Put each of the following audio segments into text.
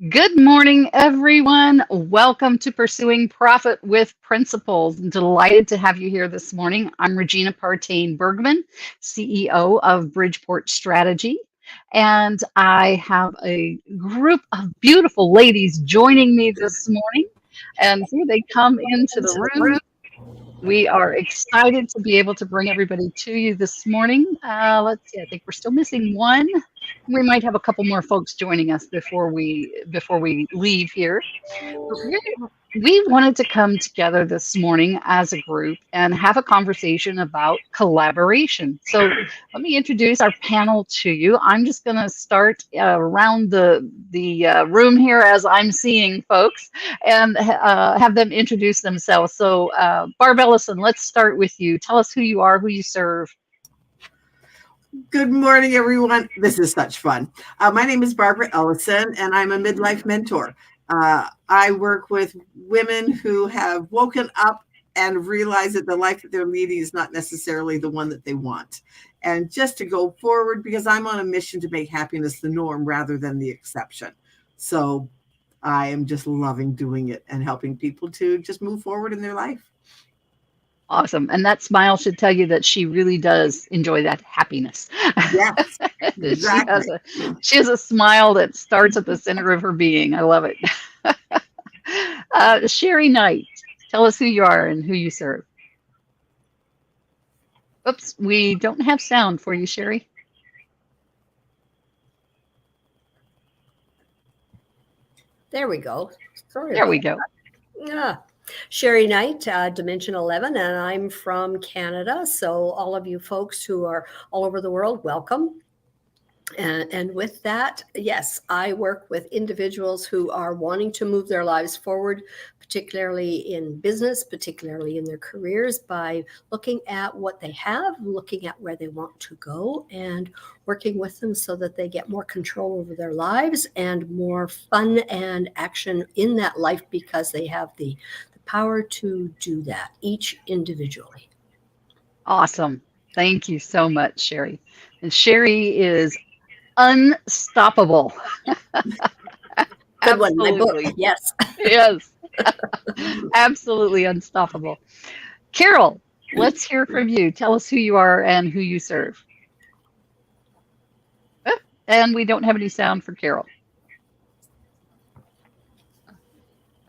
Good morning, everyone. Welcome to Pursuing Profit with Principles. Delighted to have you here this morning. I'm Regina Bergman, CEO of Bridgeport Strategy, and I have a group of beautiful ladies joining me this morning. And here they come into the room. We are excited to be able to bring everybody to you this morning. Let's see, I think we're still missing one. We might have a couple more folks joining us before we leave here. But we wanted to come together this morning as a group and have a conversation about collaboration. So let me introduce our panel to you. I'm just going to start around the room here as I'm seeing folks and have them introduce themselves. So Barb Ellison, let's start with you. Tell us who you are, who you serve. Good morning, everyone. This is such fun. My name is Barbara Ellison, and I'm a midlife mentor. I work with women who have woken up and realized that the life that they're leading is not necessarily the one that they want. And just to go forward, because I'm on a mission to make happiness the norm rather than the exception. So I am just loving doing it and helping people to just move forward in their life. Awesome. And that smile should tell you that she really does enjoy that happiness. Yes, exactly. She has a smile that starts at the center of her being. I love it. Sherry Knight, tell us who you are and who you serve. Oops, we don't have sound for you, Sherry. There we go. Sorry. There we go. Yeah. Sherry Knight, Dimension 11, and I'm from Canada. So all of you folks who are all over the world, welcome. And with that, yes, I work with individuals who are wanting to move their lives forward, particularly in business, particularly in their careers, by looking at what they have, looking at where they want to go, and working with them so that they get more control over their lives and more fun and action in that life because they have the power to do that, each individually. Awesome. Thank you so much, Sherry. And Sherry is unstoppable. Good one, my book. Yes. Yes. Absolutely unstoppable. Carol, let's hear from you. Tell us who you are and who you serve. Oh, and we don't have any sound for Carol.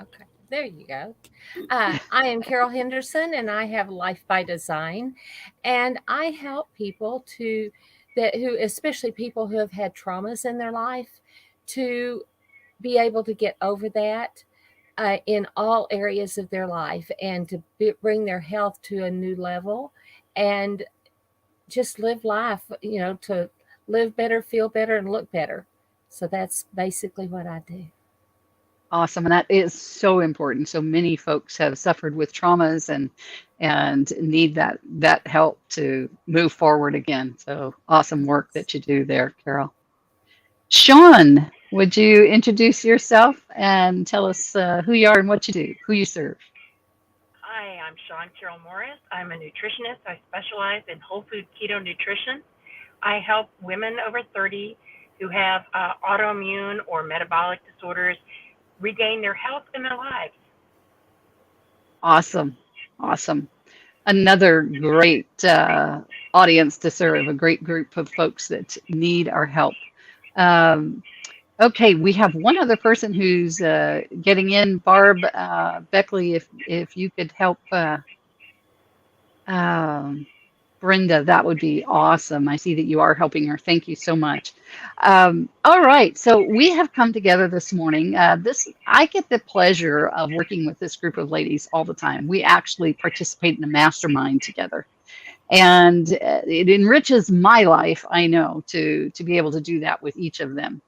Okay, there you go. I am Carol Henderson, and I have Life by Design, and I help people especially people who have had traumas in their life, to be able to get over that in all areas of their life, and to bring their health to a new level, and just live life, to live better, feel better, and look better. So that's basically what I do. Awesome. And that is so important. So many folks have suffered with traumas and need that help to move forward again. So awesome work that you do there, Carol. Sean, would you introduce yourself and tell us who you are and what you do, who you serve? Hi, I'm Sean Carroll Morris. I'm a nutritionist. I specialize in whole food keto nutrition. I help women over 30 who have autoimmune or metabolic disorders regain their health in their lives. Awesome. Awesome. Another great audience to serve, a great group of folks that need our help. Okay, we have one other person who's getting in. Barb Beckley, if you could help Brenda, that would be awesome. I see that you are helping her. Thank you so much. All right, so we have come together this morning. I get the pleasure of working with this group of ladies all the time. We actually participate in a mastermind together. And it enriches my life, I know, to be able to do that with each of them.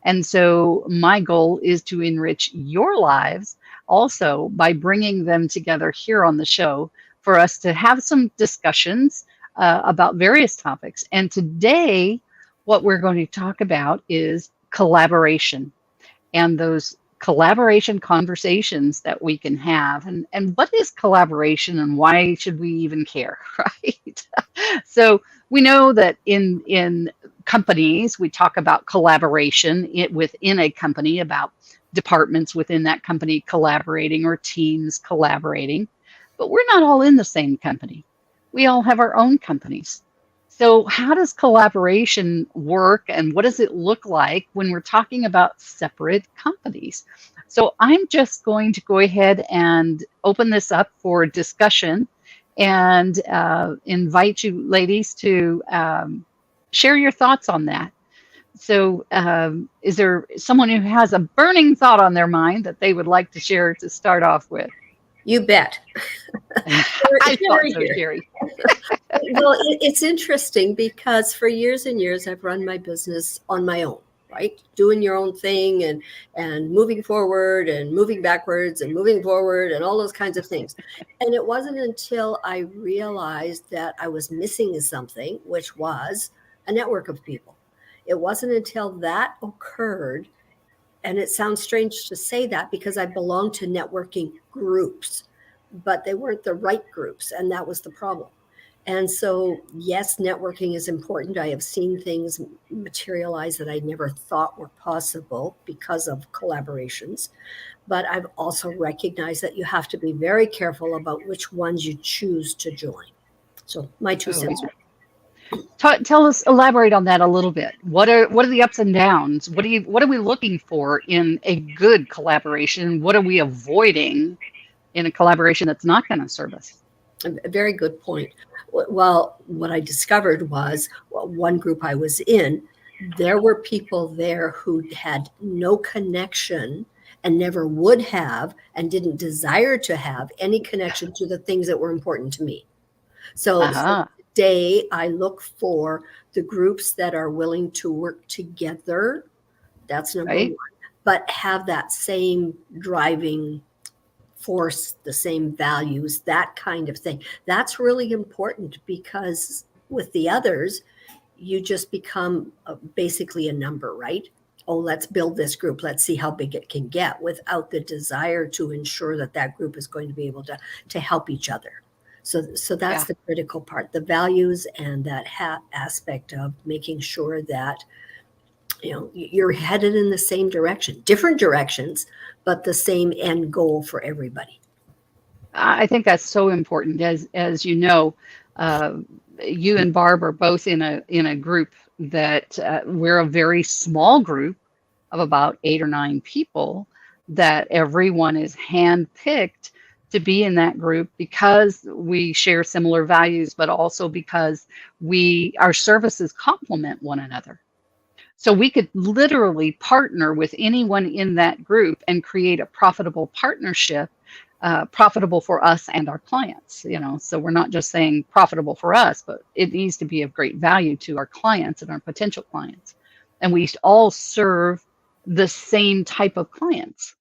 And so my goal is to enrich your lives also by bringing them together here on the show for us to have some discussions about various topics. And today, what we're going to talk about is collaboration and those collaboration conversations that we can have. And what is collaboration and why should we even care, right? So we know that in companies, we talk about collaboration within a company about departments within that company collaborating or teams collaborating, but we're not all in the same company. We all have our own companies. So how does collaboration work and what does it look like when we're talking about separate companies? So I'm just going to go ahead and open this up for discussion and invite you ladies to share your thoughts on that. So is there someone who has a burning thought on their mind that they would like to share to start off with? You bet. I thought so, Sherry. Well, it's interesting because for years and years, I've run my business on my own, right? Doing your own thing and moving forward and moving backwards and moving forward and all those kinds of things. And it wasn't until I realized that I was missing something, which was a network of people. It wasn't until that occurred, and it sounds strange to say that because I belong to networking groups, but they weren't the right groups, and that was the problem. And so, yes, networking is important. I have seen things materialize that I never thought were possible because of collaborations. But I've also recognized that you have to be very careful about which ones you choose to join. So my 2 cents. Tell us, elaborate on that a little bit. What are the ups and downs? What are we looking for in a good collaboration? What are we avoiding in a collaboration that's not going to serve us? A very good point. Well, what I discovered was one group I was in, there were people there who had no connection and never would have and didn't desire to have any connection to the things that were important to me. So today I look for the groups that are willing to work together. That's number one, but have that same driving force, the same values, that kind of thing. That's really important because with the others, you just become basically a number, right? Oh, let's build this group. Let's see how big it can get without the desire to ensure that that group is going to be able to help each other. So that's the critical part, the values and that aspect of making sure that you're headed in the same direction, different directions, but the same end goal for everybody. I think that's so important. As you know, you and Barb are both in a group that we're a very small group of about 8 or 9 people that everyone is handpicked to be in that group because we share similar values, but also because our services complement one another. So we could literally partner with anyone in that group and create a profitable partnership, profitable for us and our clients. So we're not just saying profitable for us, but it needs to be of great value to our clients and our potential clients. And we all serve the same type of clients.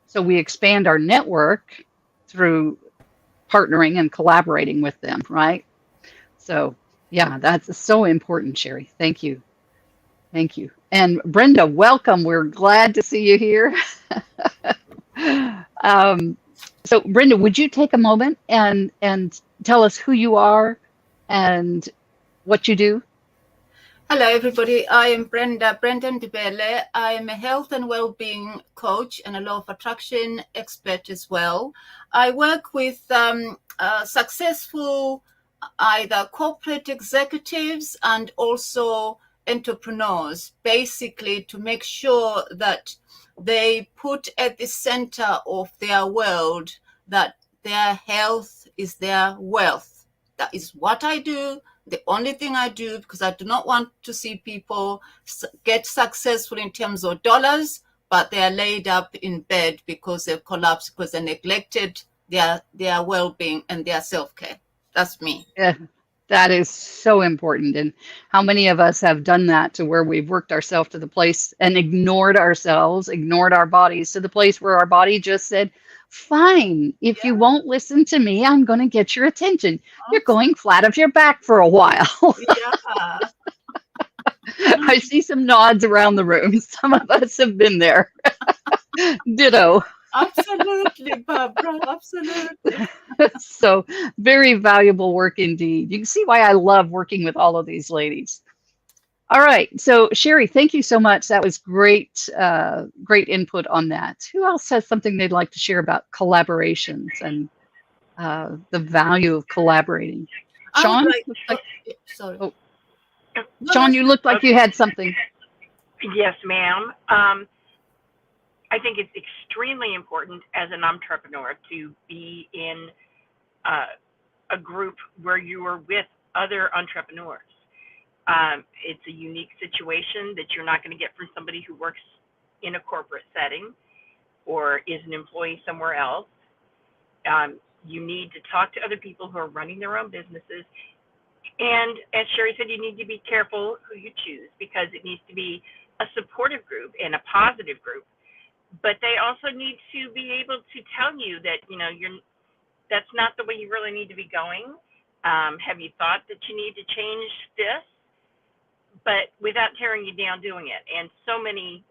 So we expand our network through partnering and collaborating with them, right? So yeah, that's so important, Sherry. Thank you. Thank you. And Brenda, welcome. We're glad to see you here. So Brenda, would you take a moment and tell us who you are and what you do? Hello, everybody. I am Brenda Dibele. I am a health and well-being coach and a law of attraction expert as well. I work with successful either corporate executives and also entrepreneurs, basically to make sure that they put at the center of their world that their health is their wealth. That is what I do. The only thing I do, because I do not want to see people get successful in terms of dollars, but they are laid up in bed because they've collapsed because they neglected their well-being and their self-care. That's me. Yeah, that is so important. And how many of us have done that to where we've worked ourselves to the place and ignored ourselves, ignored our bodies to the place where our body just said, fine, if you won't listen to me, I'm going to get your attention. You're going flat of your back for a while. Yeah. I see some nods around the room. Some of us have been there. Ditto. Absolutely, Barbara. Absolutely. So very valuable work indeed. You can see why I love working with all of these ladies. All right. So Sherry, thank you so much. That was great, great input on that. Who else has something they'd like to share about collaborations and the value of collaborating? I would Sean? like. Looks like, Sorry. oh, No, Sean, that's you looked like you had something. Yes, ma'am. I think it's extremely important as an entrepreneur to be in a group where you are with other entrepreneurs. It's a unique situation that you're not going to get from somebody who works in a corporate setting or is an employee somewhere else. You need to talk to other people who are running their own businesses. And as Sherry said, you need to be careful who you choose, because it needs to be a supportive group and a positive group. But they also need to be able to tell you that, that's not the way you really need to be going. Have you thought that you need to change this? But without tearing you down doing it. And so many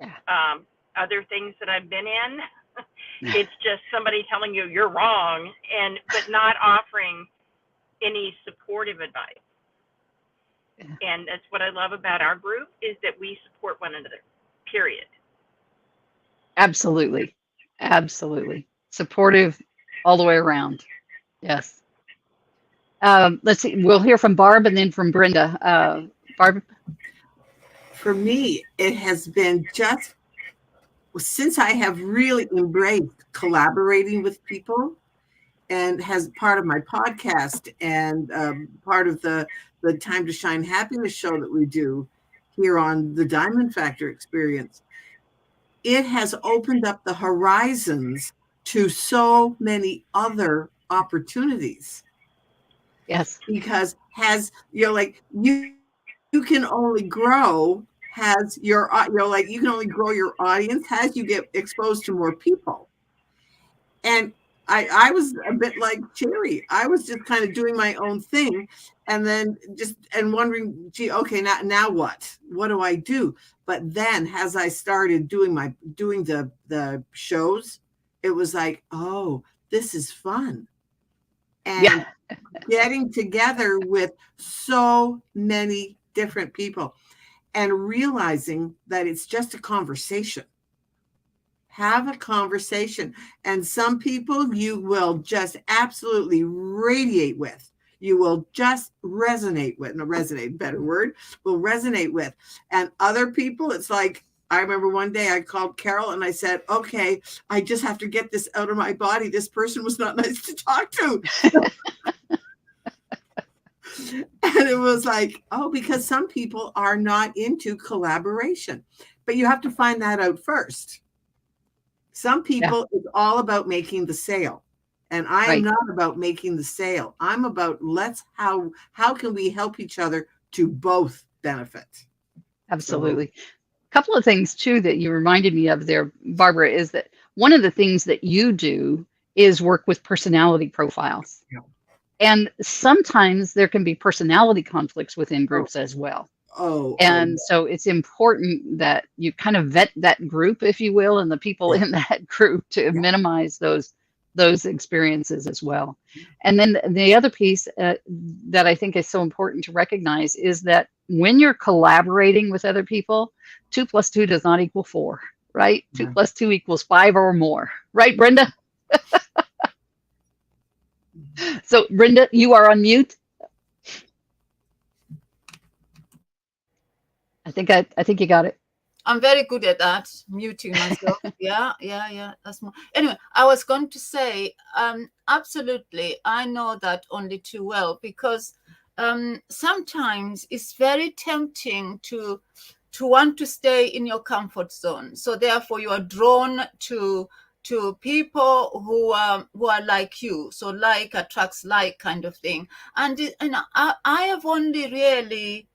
other things that I've been in, it's just somebody telling you you're wrong, but not offering any supportive advice. And that's what I love about our group, is that we support one another, period. Absolutely. Absolutely. Supportive all the way around. Yes. Let's see. We'll hear from Barb and then from Brenda. Barb? For me, it has been just since I have really embraced collaborating with people, and has part of my podcast and part of the Time to Shine Happiness show that we do here on the Diamond Factor Experience, it has opened up the horizons to so many other opportunities. Yes. Because you can only grow as you can only grow your audience as you get exposed to more people. And I was a bit like Cherry. I was just kind of doing my own thing, and then wondering, gee, okay, now what? What do I do? But then, as I started doing the shows, it was like, oh, this is fun, and getting together with so many different people, and realizing that it's just a conversation. Have a conversation. And some people you will just absolutely radiate with. You will just resonate with. No, resonate, better word, will resonate with. And other people, it's like, I remember one day I called Carol and I said, okay, I just have to get this out of my body. This person was not nice to talk to. And it was like, oh, because some people are not into collaboration. But you have to find that out first. Some people, it's all about making the sale. And I am not about making the sale. I'm about how can we help each other to both benefit? Absolutely. A couple of things too that you reminded me of there, Barbara, is that one of the things that you do is work with personality profiles. Yeah. And sometimes there can be personality conflicts within groups as well. So it's important that you kind of vet that group, if you will, and the people in that group to minimize those experiences as well. And then the other piece that I think is so important to recognize is that when you're collaborating with other people, 2 + 2 does not equal 4, right? 2 + 2 = 5 or more, right, Brenda? So Brenda, you are on mute. I think you got it. I'm very good at that, muting myself. Yeah. That's more. Anyway, I was going to say, absolutely, I know that only too well, because sometimes it's very tempting to want to stay in your comfort zone. So therefore, you are drawn to people who are like you. So like attracts like kind of thing. And I have only really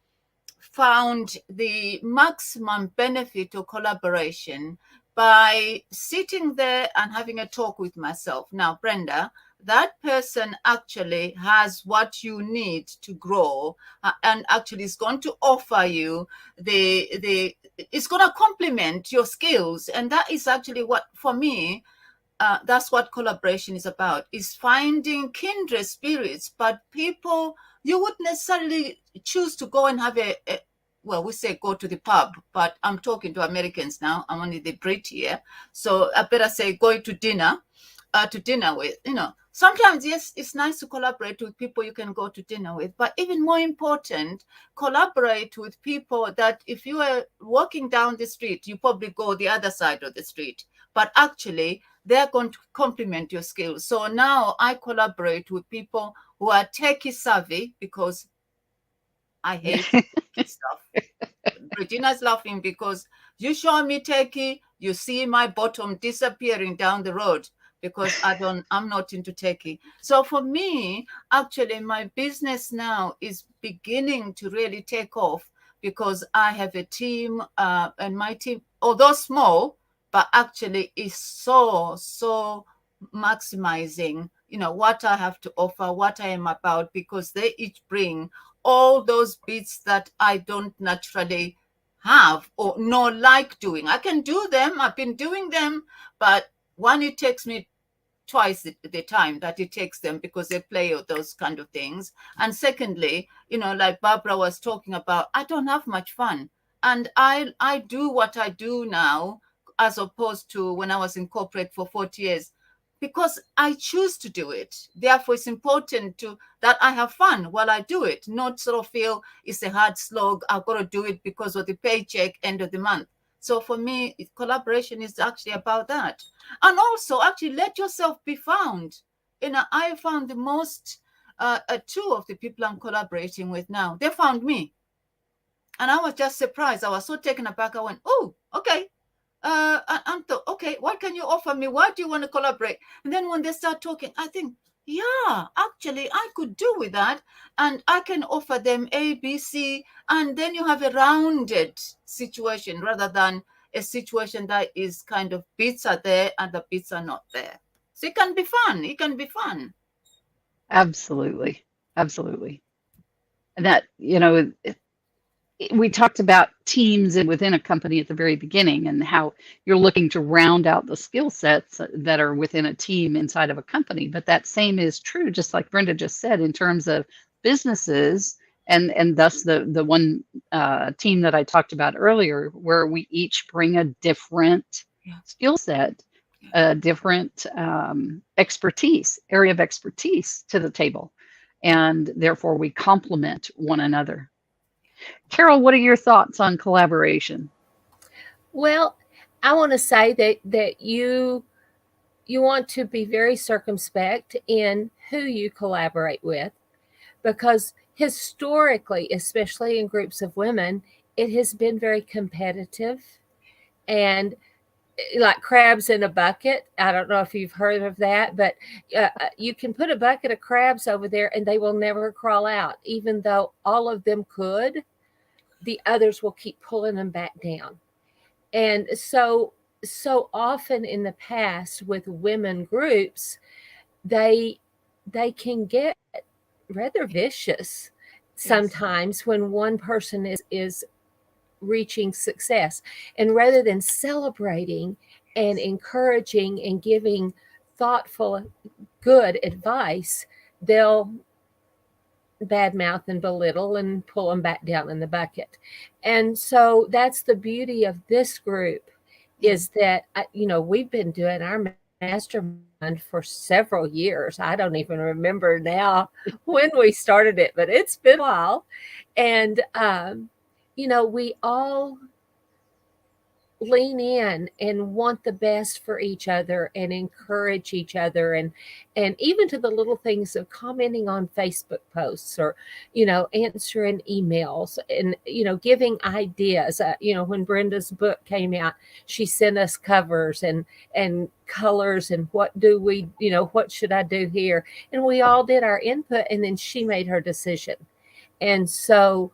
found the maximum benefit of collaboration by sitting there and having a talk with myself. Now, Brenda, that person actually has what you need to grow, and actually is going to offer you it's going to complement your skills. And that is actually what, for me, that's what collaboration is about, is finding kindred spirits, but people you would necessarily choose to go and have well, we say go to the pub, but I'm talking to Americans now. I'm only the Brit here. So I better say going to dinner with, sometimes, yes, it's nice to collaborate with people you can go to dinner with, but even more important, collaborate with people that if you are walking down the street, you probably go the other side of the street, but actually they're going to complement your skills. So now I collaborate with people who are techie savvy, because I hate stuff. Regina's laughing because you show me techie, you see my bottom disappearing down the road because I'm not into techie. So for me, actually, my business now is beginning to really take off because I have a team, and my team, although small, but actually is so maximizing, what I have to offer, what I am about, because they each bring all those bits that I don't naturally have or no like doing. I can do them. I've been doing them, but one, it takes me twice the time that it takes them because they play those kind of things. And secondly, like Barbara was talking about, I don't have much fun. And I do what I do now as opposed to when I was in corporate for 40 years because I choose to do it. Therefore, it's important that I have fun while I do it, not sort of feel it's a hard slog. I've got to do it because of the paycheck end of the month. So for me, collaboration is actually about that. And also, actually, let yourself be found. I found the most, two of the people I'm collaborating with now, they found me. And I was just surprised. I was so taken aback. I went, oh, okay. Okay, what can you offer me? Why do you want to collaborate? And then when they start talking, I think, yeah, actually, I could do with that. And I can offer them A, B, C. And then you have a rounded situation rather than a situation that is kind of bits are there and the bits are not there. So it can be fun. It can be fun. Absolutely. Absolutely. And that, we talked about teams and within a company at the very beginning and how you're looking to round out the skill sets that are within a team inside of a company. But that same is true, just like Brenda just said, in terms of businesses and thus the one team that I talked about earlier, where we each bring a different skill set, a different area of expertise to the table. And therefore we complement one another. Carol, what are your thoughts on collaboration? Well, I want to say that you want to be very circumspect in who you collaborate with, because historically, especially in groups of women, it has been very competitive and like crabs in a bucket. I don't know if you've heard of that, but you can put a bucket of crabs over there and they will never crawl out, even though all of them could. The others will keep pulling them back down. And so often in the past with women groups, they can get rather vicious sometimes when one person is reaching success. And rather than celebrating and encouraging and giving thoughtful, good advice, they'll badmouth and belittle and pull them back down in the bucket. And so that's the beauty of this group, is that, we've been doing our mastermind for several years. I don't even remember now when we started it, but it's been a while. And, we all lean in and want the best for each other and encourage each other, and even to the little things of commenting on Facebook posts or answering emails and giving ideas. When Brenda's book came out, she sent us covers and colors and what do we what should I do here, and we all did our input, and then she made her decision. And so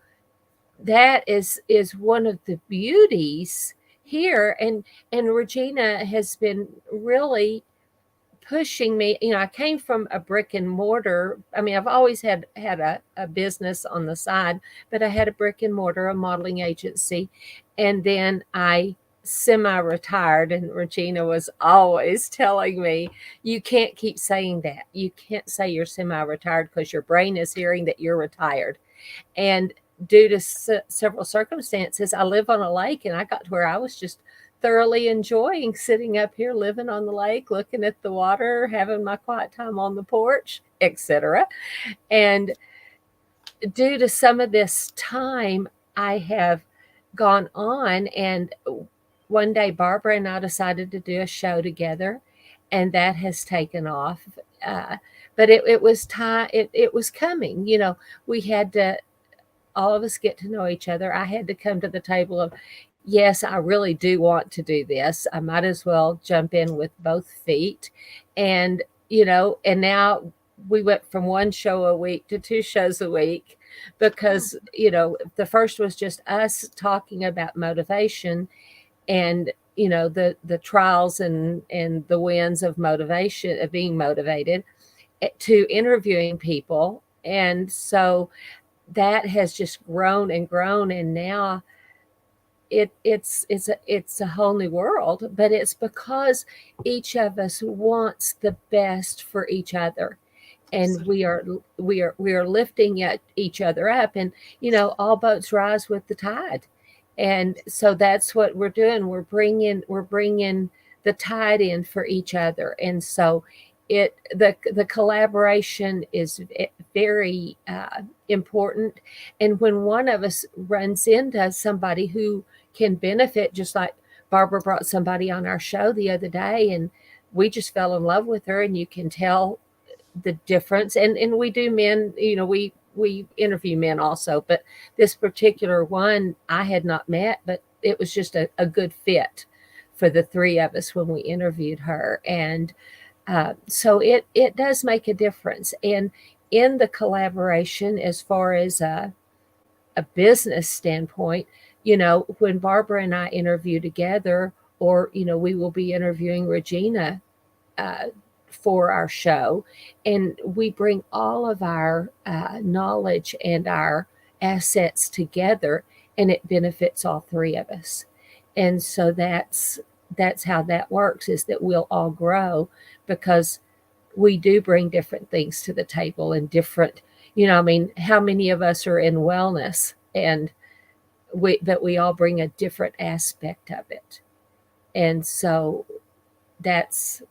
that is one of the beauties here. And Regina has been really pushing me. I came from a brick and mortar. I mean, I've always had a business on the side, but I had a brick and mortar, a modeling agency. And then I semi-retired, and Regina was always telling me, you can't keep saying that. You can't say you're semi-retired because your brain is hearing that you're retired. And due to several circumstances, I live on a lake, and I got to where I was just thoroughly enjoying sitting up here, living on the lake, looking at the water, having my quiet time on the porch, etc. And due to some of this time, I have gone on, and one day Barbara and I decided to do a show together, and that has taken off. But it was time. It was coming. We had to, all of us, get to know each other. I had to come to the table of, yes, I really do want to do this. I might as well jump in with both feet. And, and now we went from one show a week to 2 shows a week because, the first was just us talking about motivation and, the trials and the wins of motivation, of being motivated, to interviewing people. And so that has just grown and grown. And now it's a whole new world, but it's because each of us wants the best for each other, and we are lifting each other up, and all boats rise with the tide. And so that's what we're doing. We're bringing the tide in for each other. And so the collaboration is very important. And when one of us runs into somebody who can benefit, just like Barbara brought somebody on our show the other day, and we just fell in love with her, and you can tell the difference. And we do men, we interview men also, but this particular one I had not met, but it was just a good fit for the 3 of us when we interviewed her. And so it does make a difference. And in the collaboration, as far as a business standpoint, when Barbara and I interview together, or, we will be interviewing Regina for our show, and we bring all of our knowledge and our assets together, and it benefits all 3 of us. And so that's how that works, is that we'll all grow because we do bring different things to the table, and different, how many of us are in wellness, and but we all bring a different aspect of it. And so that's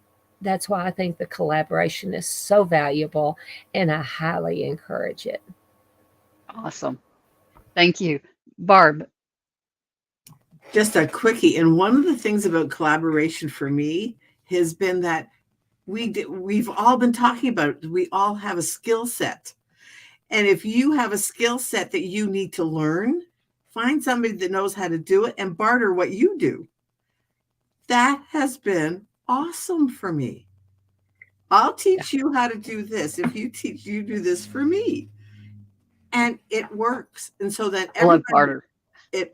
why I think the collaboration is so valuable, and I highly encourage it. Awesome. Thank you. Barb. Just a quickie. And one of the things about collaboration for me has been that we've all been talking about it. We all have a skill set. And if you have a skill set that you need to learn, find somebody that knows how to do it and barter what you do. That has been awesome for me. I'll teach you how to do this if you do this for me. And it works. And so then I love barter.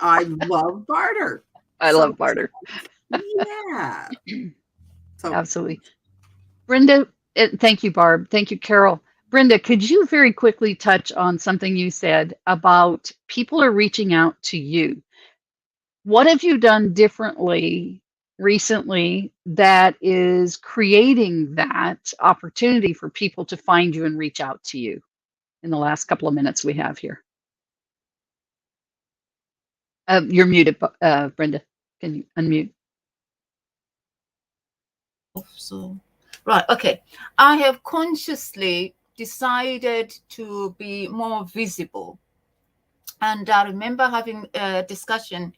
I love barter. I love barter. Yeah. So absolutely. Brenda, thank you, Barb. Thank you, Carol. Brenda, could you very quickly touch on something you said about people are reaching out to you? What have you done differently recently that is creating that opportunity for people to find you and reach out to you in the last couple of minutes we have here? You're muted, Brenda. Can you unmute? So, right, okay. I have consciously decided to be more visible. And I remember having a discussion,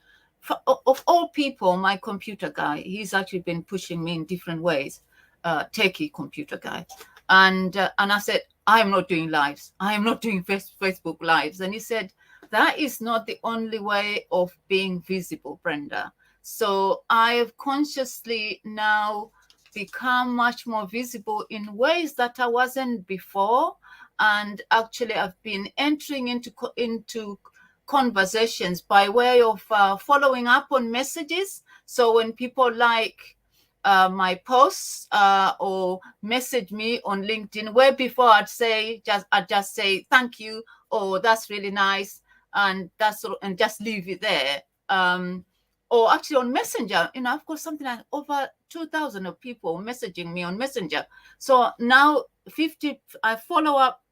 of all people, my computer guy, he's actually been pushing me in different ways, techie computer guy. And I said, I am not doing lives. I am not doing Facebook lives. And he said, that is not the only way of being visible, Brenda. So I have consciously now become much more visible in ways that I wasn't before. And actually, I've been entering into conversations by way of following up on messages. So when people like my posts or message me on LinkedIn, where before I'd just say thank you, or that's really nice, and just leave it there. Or actually on Messenger, I've got something like over 2,000 of people messaging me on Messenger. So now I follow up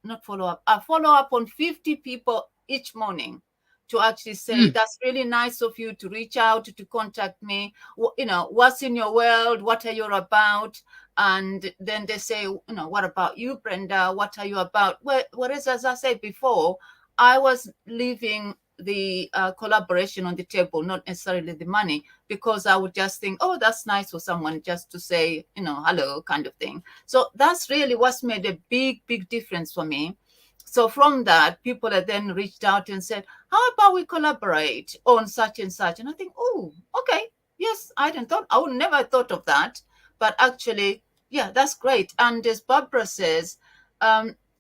on 50 people each morning. to actually say, that's really nice of you to reach out, to contact me. What's in your world? What are you about? And then they say, what about you, Brenda? What are you about? Whereas, as I said before, I was leaving the collaboration on the table, not necessarily the money, because I would just think, oh, that's nice for someone just to say, hello, kind of thing. So that's really what's made a big, big difference for me. So from that, people have then reached out and said, how about we collaborate on such and such? And I think, oh, okay, yes, I would never thought of that. But actually, yeah, that's great. And as Barbara says,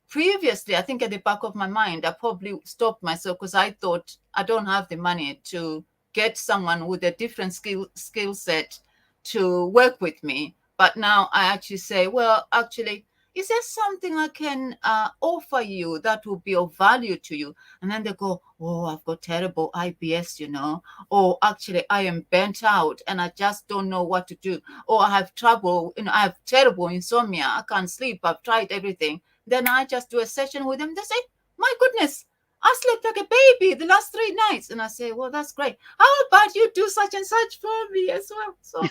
previously, I think at the back of my mind, I probably stopped myself because I thought I don't have the money to get someone with a different skill set to work with me. But now I actually say, well, actually, is there something I can offer you that will be of value to you? And then they go, oh, I've got terrible IBS, or actually I am burnt out and I just don't know what to do. Or I have trouble, I have terrible insomnia. I can't sleep. I've tried everything. Then I just do a session with them. They say, my goodness, I slept like a baby the last 3 nights. And I say, well, that's great. How about you do such and such for me as well? So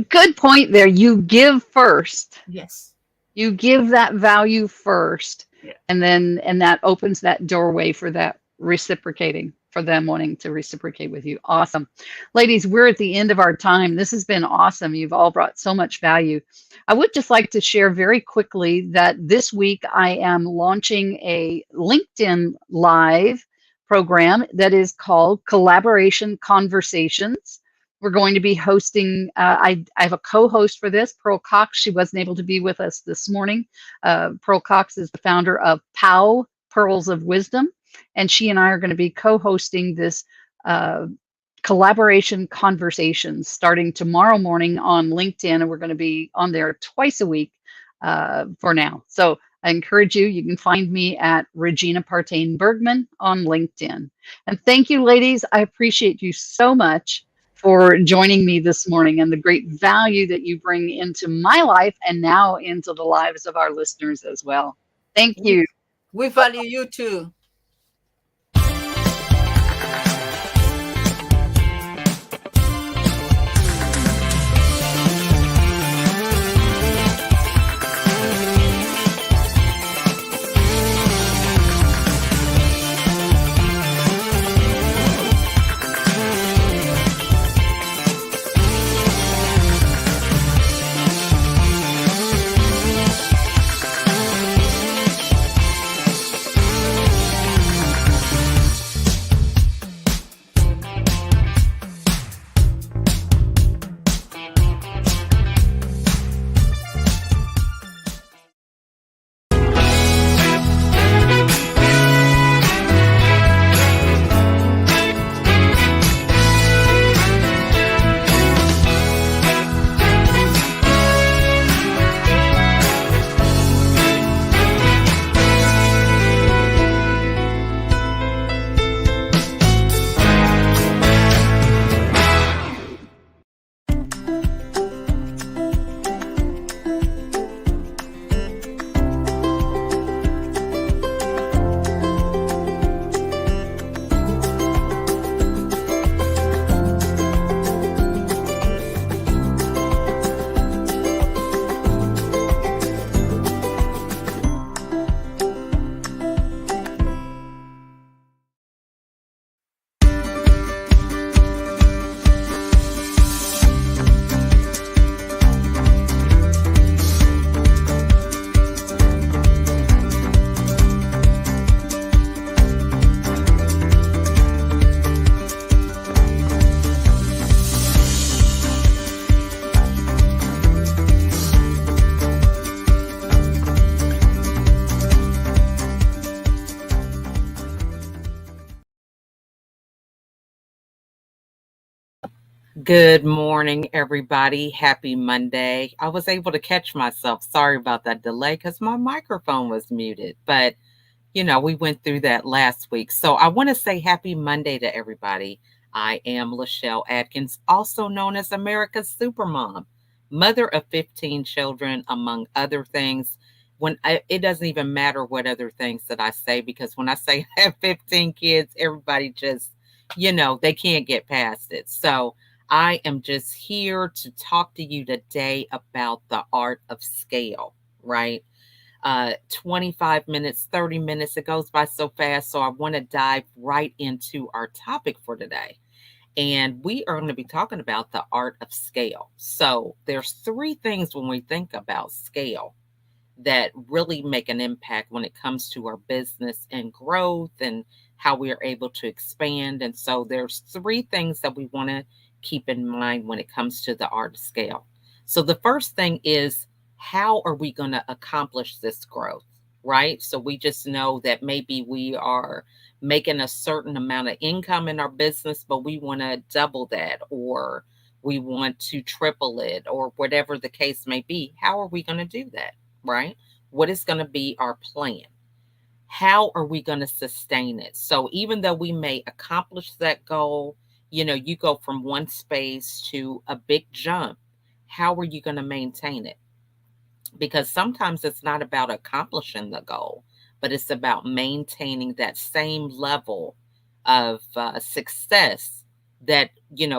Good point there. You give first. yes. You give that value first, Yeah. and that opens that doorway for that reciprocating, for them wanting to reciprocate with you. Awesome. Ladies, we're at the end of our time. This has been awesome. You've all brought so much value. I would just like to share very quickly that this week I am launching a LinkedIn Live program that is called Collaboration Conversations. We're going to be hosting, I have a co-host for this, Pearl Cox. She wasn't able to be with us this morning. Pearl Cox is the founder of POW, Pearls of Wisdom, and she and I are going to be co-hosting this collaboration conversations starting tomorrow morning on LinkedIn, and we're going to be on there twice a week for now. So I encourage you, you can find me at Regina Partain Bergman on LinkedIn. And thank you, ladies. I appreciate you so much for joining me this morning and the great value that you bring into my life and now into the lives of our listeners as well. Thank you. We value you too. Good morning, everybody. Happy Monday. I was able to catch myself. Sorry about that delay because my microphone was muted. But, we went through that last week. So I want to say happy Monday to everybody. I am LaChelle Adkins, also known as America's Supermom, mother of 15 children, among other things. it doesn't even matter what other things that I say, because when I say I have 15 kids, everybody just, they can't get past it. So I am just here to talk to you today about the art of scale, right? 25 minutes, 30 minutes, it goes by so fast. So I want to dive right into our topic for today. And we are going to be talking about the art of scale. So there's 3 things when we think about scale that really make an impact when it comes to our business and growth and how we are able to expand. And so there's 3 things that we want to keep in mind when it comes to the art of scale. So the first thing is, how are we going to accomplish this growth, right? So we just know that maybe we are making a certain amount of income in our business, but we want to double that, or we want to triple it, or whatever the case may be. How are we going to do that, right? What is going to be our plan? How are we going to sustain it? So even though we may accomplish that goal, you go from one space to a big jump. How are you going to maintain it? Because sometimes it's not about accomplishing the goal, but it's about maintaining that same level of success that,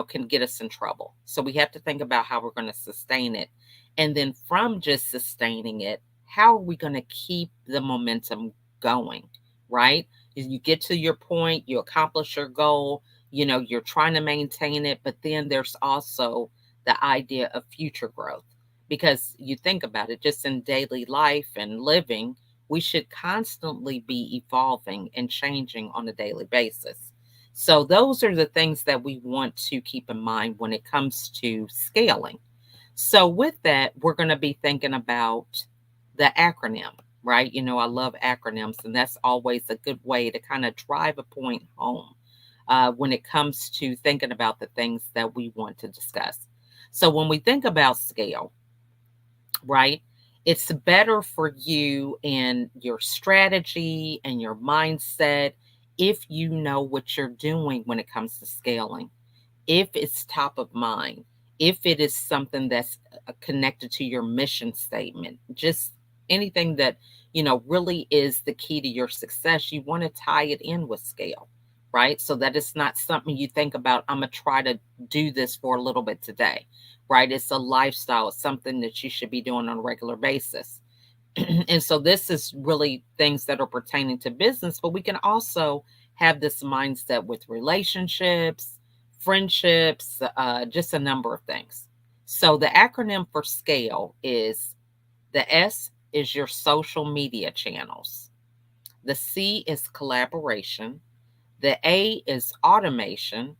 can get us in trouble. So we have to think about how we're going to sustain it. And then from just sustaining it, how are we going to keep the momentum going, right? You get to your point, you accomplish your goal, you're trying to maintain it, but then there's also the idea of future growth. Because you think about it, just in daily life and living, we should constantly be evolving and changing on a daily basis. So those are the things that we want to keep in mind when it comes to scaling. So with that, we're going to be thinking about the acronym, right? I love acronyms, and that's always a good way to kind of drive a point home when it comes to thinking about the things that we want to discuss. So when we think about scale, right, it's better for you and your strategy and your mindset if you know what you're doing when it comes to scaling, if it's top of mind, if it is something that's connected to your mission statement, just anything that, really is the key to your success. You want to tie it in with scale, right? So that it's not something you think about, I'm going to try to do this for a little bit today, right? It's a lifestyle. It's something that you should be doing on a regular basis. And so this is really things that are pertaining to business, but we can also have this mindset with relationships, friendships, just a number of things. So the acronym for scale is, the S is your social media channels. The C is collaboration. The A is automation.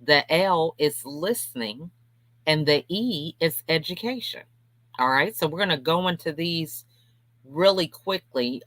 The L is listening. And the E is education. All right. So we're going to go into these really quickly,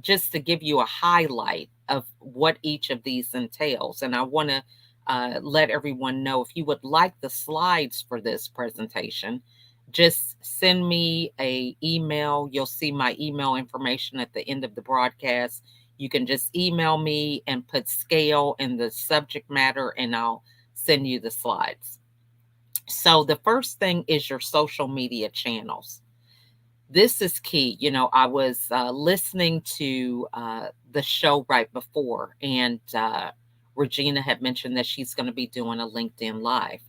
just to give you a highlight of what each of these entails. And I want to let everyone know, if you would like the slides for this presentation, just send me an email. You'll see my email information at the end of the broadcast. You can just email me and put scale in the subject matter, and I'll send you the slides. So the first thing is your social media channels. This is key. I was listening to the show right before, and Regina had mentioned that she's going to be doing a LinkedIn Live.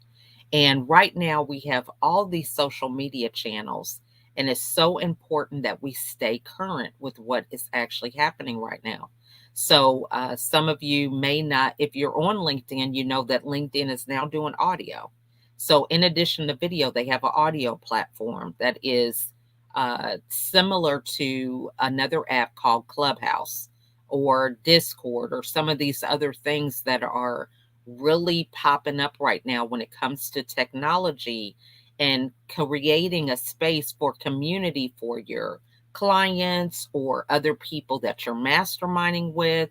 And right now we have all these social media channels, and it's so important that we stay current with what is actually happening right now. So some of you may not, if you're on LinkedIn, you know that LinkedIn is now doing audio. So in addition to video, they have an audio platform that is similar to another app called Clubhouse or Discord, or some of these other things that are really popping up right now when it comes to technology and creating a space for community for your clients or other people that you're masterminding with.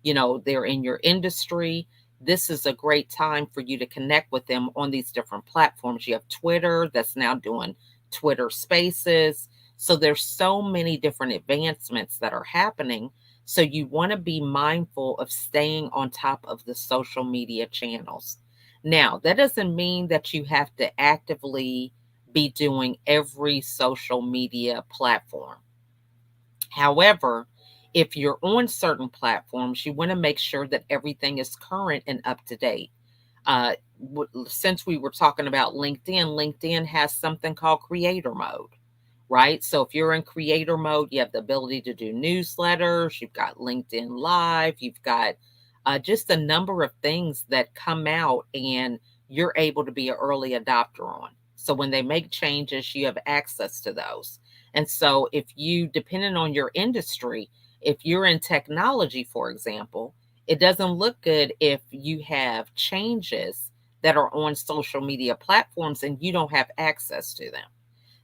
They're in your industry. This is a great time for you to connect with them on these different platforms. You have Twitter that's now doing Twitter Spaces. So there's so many different advancements that are happening. So you want to be mindful of staying on top of the social media channels. Now, that doesn't mean that you have to actively be doing every social media platform. However, if you're on certain platforms, you want to make sure that everything is current and up to date. Since we were talking about LinkedIn, LinkedIn has something called creator mode, right? So if you're in creator mode, you have the ability to do newsletters, you've got LinkedIn Live, you've got just a number of things that come out and you're able to be an early adopter on. So when they make changes, you have access to those. And so if you, depending on your industry, if you're in technology, for example, it doesn't look good if you have changes that are on social media platforms and you don't have access to them.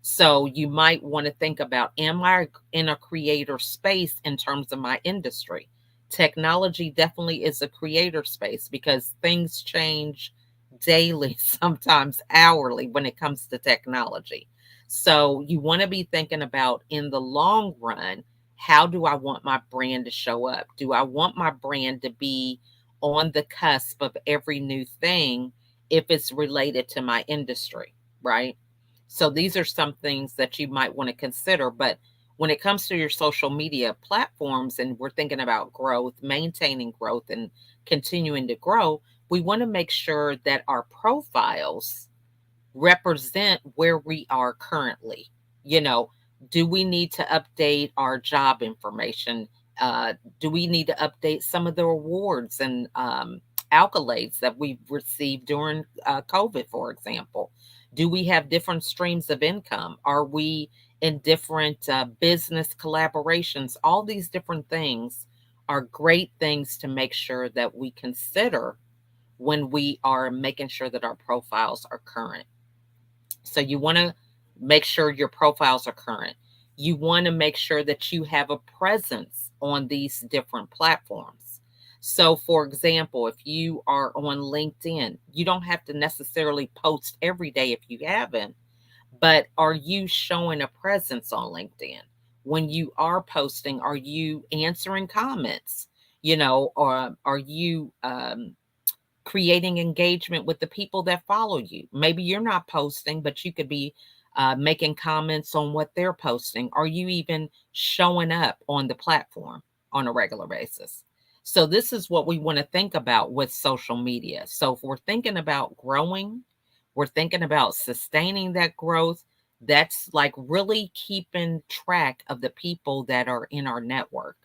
So you might want to think about, am I in a creator space in terms of my industry? Technology definitely is a creator space because things change daily, sometimes hourly when it comes to technology. So you want to be thinking about, in the long run, how do I want my brand to show up? Do I want my brand to be on the cusp of every new thing if it's related to my industry, right? So these are some things that you might want to consider. But when it comes to your social media platforms, and we're thinking about growth, maintaining growth and continuing to grow, we want to make sure that our profiles represent where we are currently. You know, do we need to update our job information? Do we need to update some of the awards and accolades that we've received during COVID, for example? Do we have different streams of income? Are we in different business collaborations? All these different things are great things to make sure that we consider when we are making sure that our profiles are current. So you want to make sure your profiles are current. You want to make sure that you have a presence on these different platforms. So, for example, if you are on LinkedIn, you don't have to necessarily post every day if you haven't, but are you showing a presence on LinkedIn? When you are posting, are you answering comments? You know, or are you creating engagement with the people that follow you? Maybe you're not posting, but you could be making comments on what they're posting. Are you even showing up on the platform on a regular basis? So this is what we want to think about with social media. So if we're thinking about growing, we're thinking about sustaining that growth. That's like really keeping track of the people that are in our network.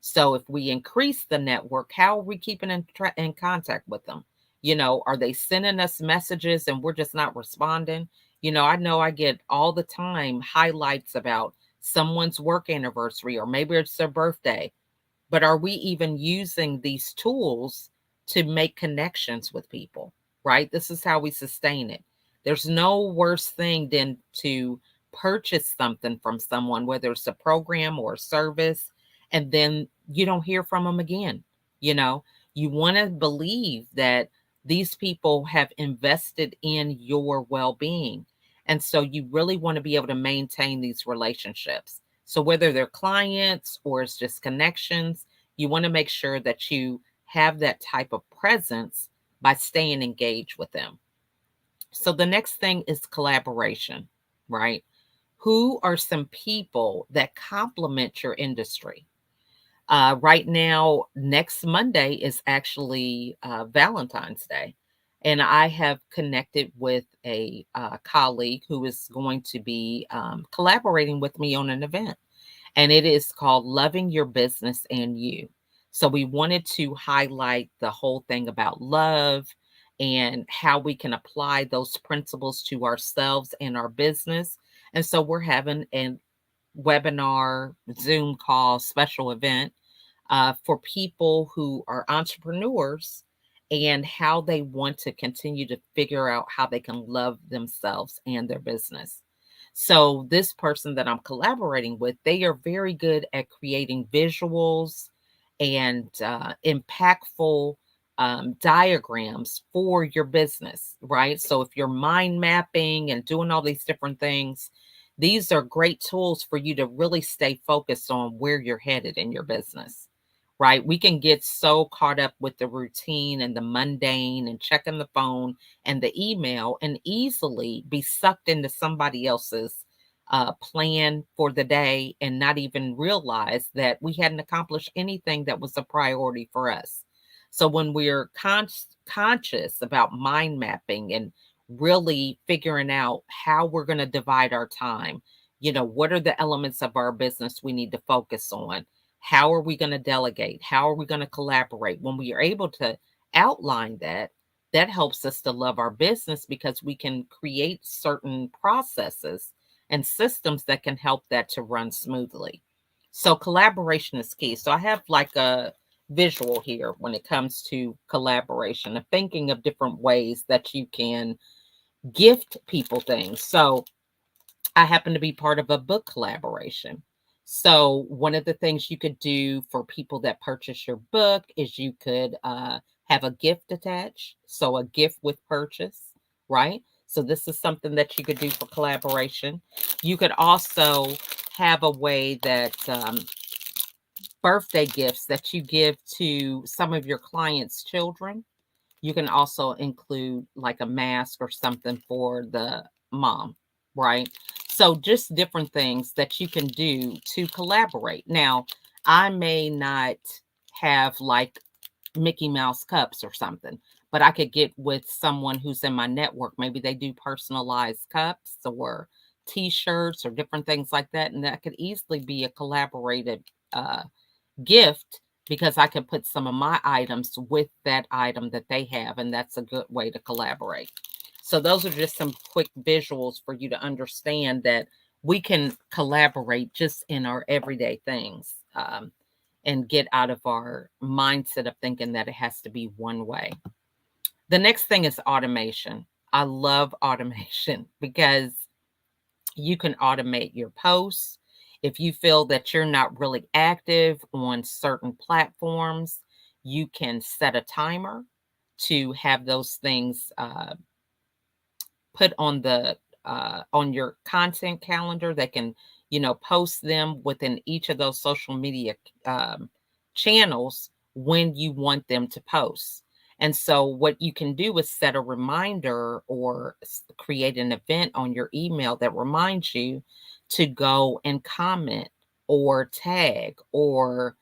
So if we increase the network, how are we keeping in contact with them? You know, are they sending us messages and we're just not responding? You know I get all the time highlights about someone's work anniversary, or maybe it's their birthday. But are we even using these tools to make connections with people, right? This is how we sustain it. There's no worse thing than to purchase something from someone, whether it's a program or a service, and then you don't hear from them again. You know, you want to believe that these people have invested in your well-being. And so you really want to be able to maintain these relationships. So whether they're clients or it's just connections, you want to make sure that you have that type of presence by staying engaged with them. So the next thing is collaboration, right? Who are some people that complement your industry? Right now, next Monday is actually Valentine's Day. And I have connected with a colleague who is going to be collaborating with me on an event. And it is called Loving Your Business and You. So we wanted to highlight the whole thing about love and how we can apply those principles to ourselves and our business. And so we're having a webinar, Zoom call, special event for people who are entrepreneurs and how they want to continue to figure out how they can love themselves and their business. So this person that I'm collaborating with, they are very good at creating visuals and impactful diagrams for your business, right? So if you're mind mapping and doing all these different things, these are great tools for you to really stay focused on where you're headed in your business, right? We can get so caught up with the routine and the mundane and checking the phone and the email and easily be sucked into somebody else's plan for the day and not even realize that we hadn't accomplished anything that was a priority for us. So when we're conscious about mind mapping and really figuring out how we're going to divide our time, what are the elements of our business we need to focus on? How are we going to delegate? How are we going to collaborate? When we are able to outline that, that helps us to love our business because we can create certain processes and systems that can help that to run smoothly. So collaboration is key. So I have like a visual here when it comes to collaboration, of thinking of different ways that you can gift people things. So I happen to be part of a book collaboration. So one of the things you could do for people that purchase your book is you could have a gift attached. So a gift with purchase, right? So this is something that you could do for collaboration. You could also have a way that birthday gifts that you give to some of your clients' children. You can also include like a mask or something for the mom, right? So just different things that you can do to collaborate. Now, I may not have like Mickey Mouse cups or something, but I could get with someone who's in my network. Maybe they do personalized cups or t-shirts or different things like that. And that could easily be a collaborative gift because I can put some of my items with that item that they have, and that's a good way to collaborate. So those are just some quick visuals for you to understand that we can collaborate just in our everyday things, and get out of our mindset of thinking that it has to be one way. The next thing is automation. I love automation because you can automate your posts. If you feel that you're not really active on certain platforms, you can set a timer to have those things put on your content calendar. They can, post them within each of those social media channels when you want them to post. And so what you can do is set a reminder or create an event on your email that reminds you to go and comment or tag or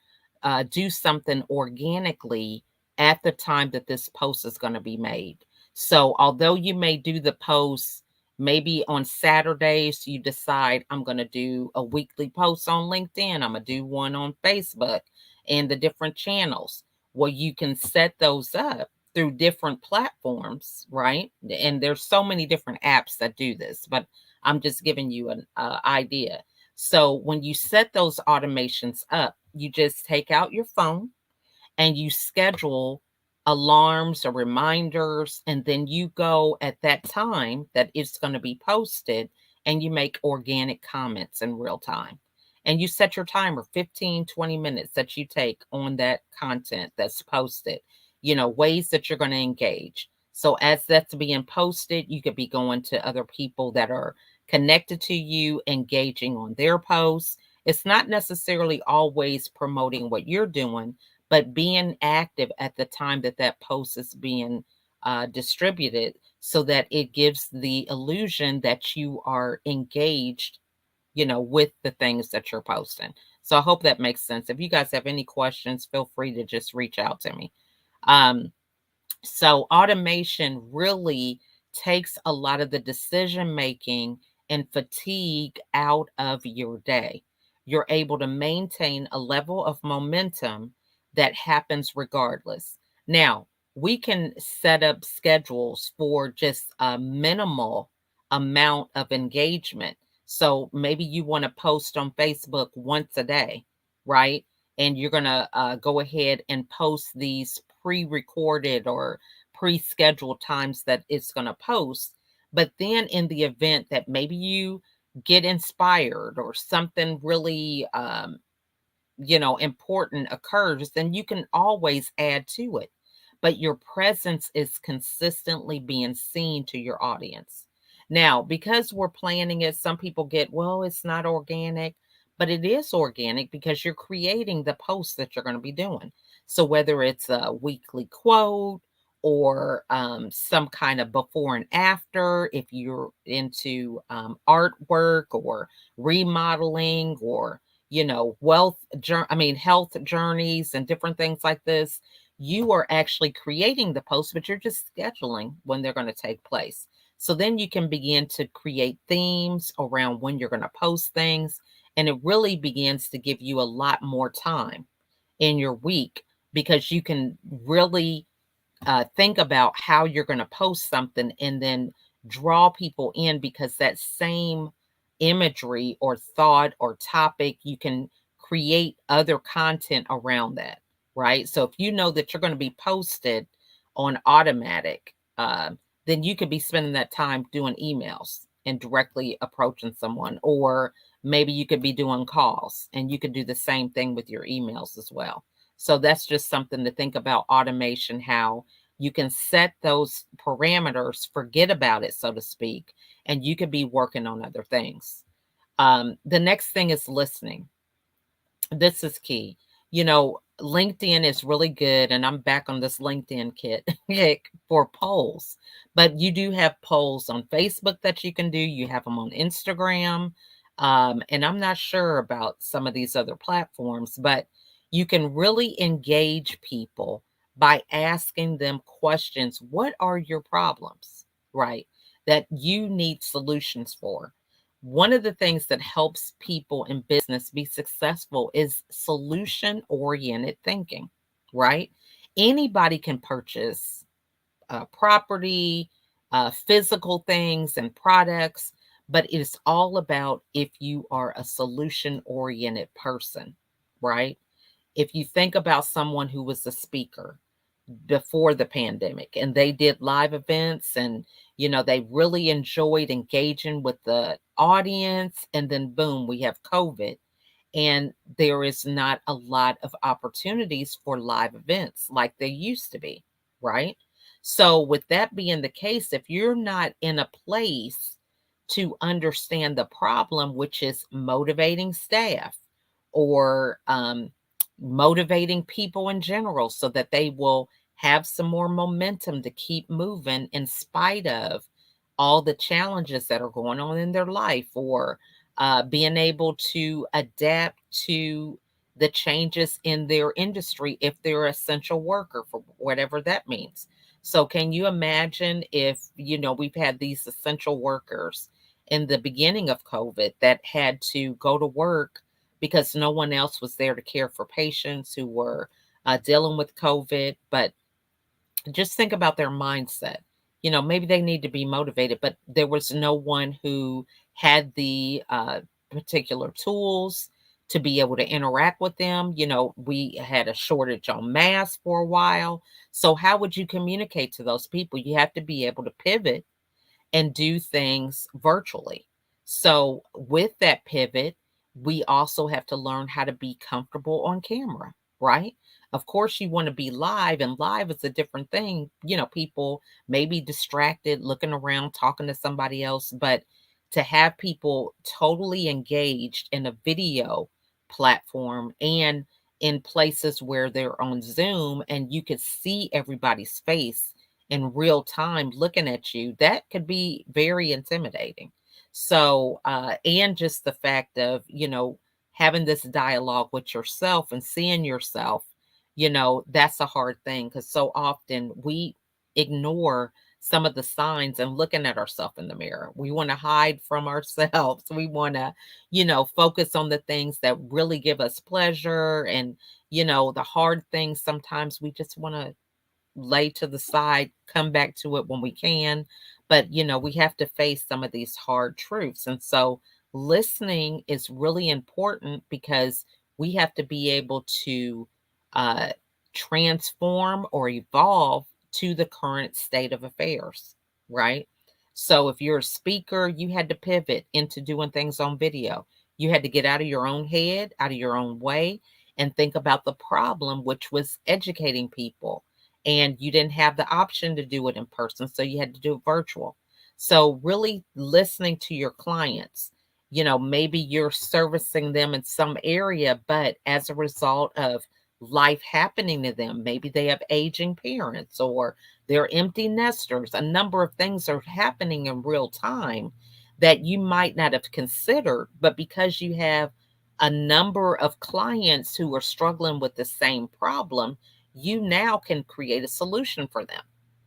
do something organically at the time that this post is going to be made. So although you may do the post, maybe on Saturdays, you decide I'm going to do a weekly post on LinkedIn. I'm going to do one on Facebook and the different channels. Well, you can set those up through different platforms, right? And there's so many different apps that do this, but I'm just giving you an idea. So when you set those automations up, you just take out your phone and you schedule alarms or reminders, and then you go at that time that it's going to be posted and you make organic comments in real time. And you set your timer 15, 20 minutes that you take on that content that's posted, ways that you're going to engage. So as that's being posted, you could be going to other people that are connected to you, engaging on their posts. It's not necessarily always promoting what you're doing, but being active at the time that that post is being distributed so that it gives the illusion that you are engaged, with the things that you're posting. So I hope that makes sense. If you guys have any questions, feel free to just reach out to me. So automation really takes a lot of the decision making and fatigue out of your day. You're able to maintain a level of momentum that happens regardless. Now, we can set up schedules for just a minimal amount of engagement. So maybe you want to post on Facebook once a day, right? And you're going to go ahead and post these pre-recorded or pre-scheduled times that it's going to post. But then in the event that maybe you get inspired or something really important occurs, then you can always add to it. But your presence is consistently being seen to your audience. Now, because we're planning it, some people get, well, it's not organic, but it is organic because you're creating the posts that you're going to be doing. So whether it's a weekly quote or some kind of before and after, if you're into artwork or remodeling, or health journeys and different things like this. You are actually creating the post, but you're just scheduling when they're going to take place. So then you can begin to create themes around when you're going to post things, and it really begins to give you a lot more time in your week, because you can really think about how you're going to post something and then draw people in, because that same imagery or thought or topic, you can create other content around that, right? So if you know that you're going to be posted on automatic, then you could be spending that time doing emails and directly approaching someone, or maybe you could be doing calls, and you could do the same thing with your emails as well. So that's just something to think about, automation, how you can set those parameters, forget about it, so to speak, and you could be working on other things. The next thing is listening. This is key. LinkedIn is really good, and I'm back on this LinkedIn kick for polls. But you do have polls on Facebook that you can do. You have them on Instagram. And I'm not sure about some of these other platforms, but you can really engage people by asking them questions. What are your problems, right? That you need solutions for. One of the things that helps people in business be successful is solution oriented thinking, right? Anybody can purchase property, physical things, and products, but it's all about if you are a solution oriented person, right? If you think about someone who was a speaker before the pandemic and they did live events, and they really enjoyed engaging with the audience, and then boom, we have COVID, and there is not a lot of opportunities for live events like there used to be, right? So with that being the case, if you're not in a place to understand the problem, which is motivating staff, or motivating people in general, so that they will have some more momentum to keep moving in spite of all the challenges that are going on in their life, or being able to adapt to the changes in their industry if they're an essential worker, for whatever that means. So can you imagine if, we've had these essential workers in the beginning of COVID that had to go to work because no one else was there to care for patients who were dealing with COVID. But just think about their mindset. Maybe they need to be motivated, but there was no one who had the particular tools to be able to interact with them. We had a shortage on masks for a while. So how would you communicate to those people? You have to be able to pivot and do things virtually. So with that pivot, we also have to learn how to be comfortable on camera, right? Of course, you want to be live, and live is a different thing. People may be distracted, looking around, talking to somebody else, but to have people totally engaged in a video platform and in places where they're on Zoom and you could see everybody's face in real time looking at you, that could be very intimidating. So, and just the fact of, having this dialogue with yourself and seeing yourself, that's a hard thing, because so often we ignore some of the signs and looking at ourselves in the mirror. We want to hide from ourselves. We want to, focus on the things that really give us pleasure. And, the hard things, sometimes we just want to lay to the side, come back to it when we can. But, we have to face some of these hard truths. And so listening is really important, because we have to be able to uh, transform or evolve to the current state of affairs, right? So if you're a speaker, you had to pivot into doing things on video. You had to get out of your own head, out of your own way, and think about the problem, which was educating people. And you didn't have the option to do it in person, so you had to do it virtual. So really listening to your clients, maybe you're servicing them in some area, but as a result of life happening to them. Maybe they have aging parents or they're empty nesters. A number of things are happening in real time that you might not have considered, but because you have a number of clients who are struggling with the same problem, you now can create a solution for them,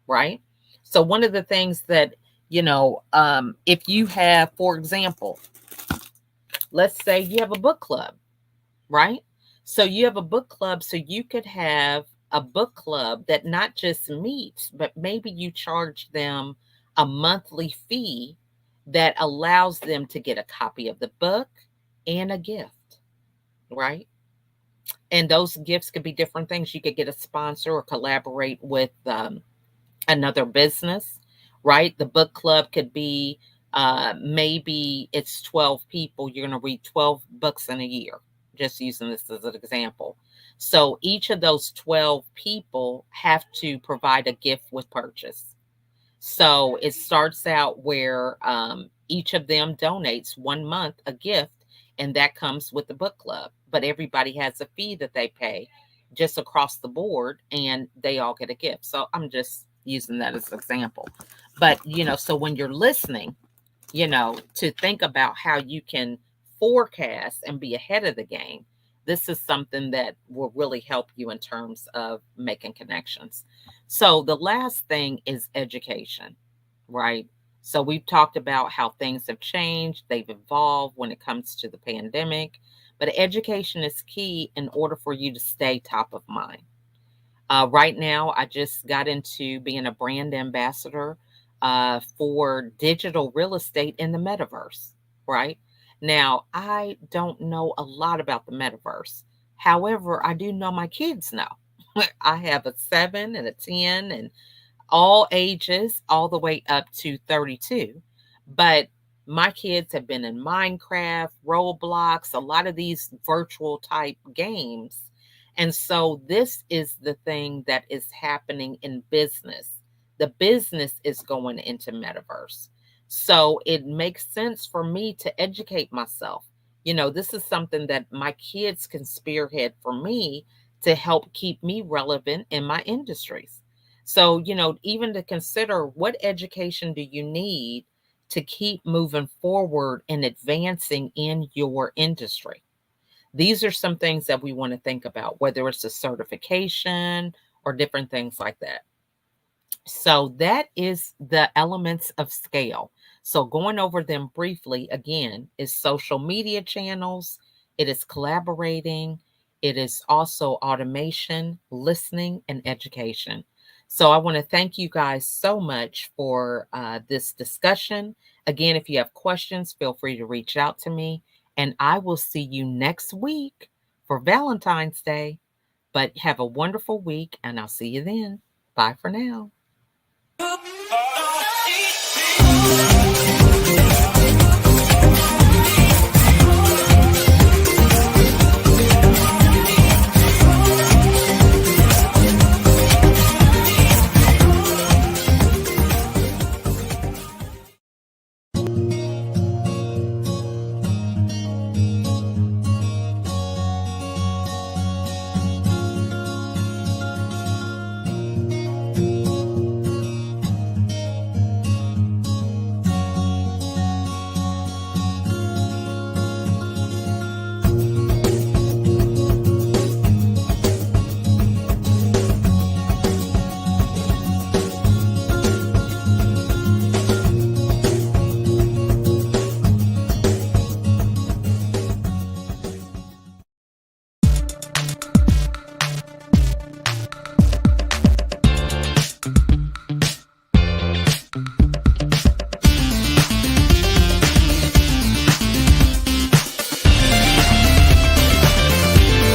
right? So one of the things that, if you have, for example, let's say you have a book club, right? So you have a book club, so you could have a book club that not just meets, but maybe you charge them a monthly fee that allows them to get a copy of the book and a gift, right? And those gifts could be different things. You could get a sponsor or collaborate with another business, right? The book club could be maybe it's 12 people. You're going to read 12 books in a year, just using this as an example. So each of those 12 people have to provide a gift with purchase. So it starts out where each of them donates 1 month a gift, and that comes with the book club. But everybody has a fee that they pay just across the board, and they all get a gift. So I'm just using that as an example. But, so when you're listening, to think about how you can forecast and be ahead of the game, this is something that will really help you in terms of making connections. So the last thing is education, right? So we've talked about how things have changed, they've evolved when it comes to the pandemic, but education is key in order for you to stay top of mind. Right now, I just got into being a brand ambassador for digital real estate in the metaverse, right? Now, I don't know a lot about the metaverse. However, I do know my kids know. I have a 7 and a 10 and all ages, all the way up to 32. But my kids have been in Minecraft, Roblox, a lot of these virtual type games. And so this is the thing that is happening in business. The business is going into metaverse. So it makes sense for me to educate myself. This is something that my kids can spearhead for me to help keep me relevant in my industries. So, even to consider what education do you need to keep moving forward and advancing in your industry? These are some things that we want to think about, whether it's a certification or different things like that. So that is the elements of scale. So going over them briefly again is social media channels, it is collaborating, it is also automation, listening, and education. So I want to thank you guys so much for this discussion. Again, if you have questions, feel free to reach out to me, and I will see you next week for Valentine's Day. But have a wonderful week, and I'll see you then. Bye for now.